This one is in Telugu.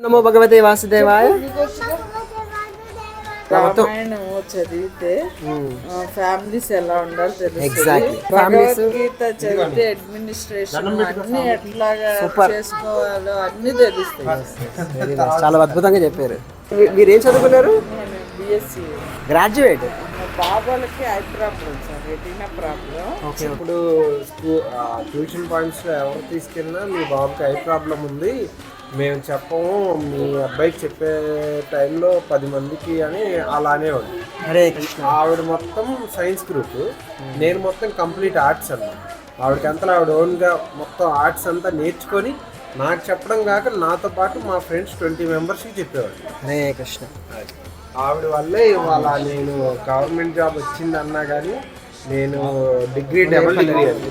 నమో భగవతే వాసుదేవాయ. రామాయణము చదివితే ఫ్యామిలీస్ ఎలా ఉండాలో తెలుస్తుంది. ఫ్యామిలీస్ భగవద్గీత చదివితే అడ్మినిస్ట్రేషన్ అన్ని ఎట్లాగా చేసుకోవాలో అన్ని తెలుస్తాయి. చాలా అద్భుతంగా చెప్పారు. మీరు ఏం చదువుకున్నారు? BSc graduate. బాబాలకి eye problem sir, retina problem. ఇప్పుడు ట్యూషన్ పాయింట్స్లో ఎవరు తీసుకెళ్ళినా మీ బాబుకి ఐ ప్రాబ్లం ఉంది, మేము చెప్పము, మీ అబ్బాయికి చెప్పే టైంలో 10 మందికి అని అలానే ఉంది. హరే కృష్ణ. ఆవిడ మొత్తం సైన్స్ గ్రూప్, నేను మొత్తం కంప్లీట్ ఆర్ట్స్ అన్నమాట. ఆవిడకి అంతా ఆవిడ ఓన్గా మొత్తం ఆర్ట్స్ అంతా నేర్చుకొని నాకు చెప్పడం కాక నాతో పాటు మా ఫ్రెండ్స్ 20 మెంబర్స్కి చెప్పేవాడు. హరే కృష్ణ. ఆవిడ వల్లే ఇవాళ నేను గవర్నమెంట్ జాబ్ వచ్చింది అన్నా కానీ నేను డబుల్ డిగ్రీ అది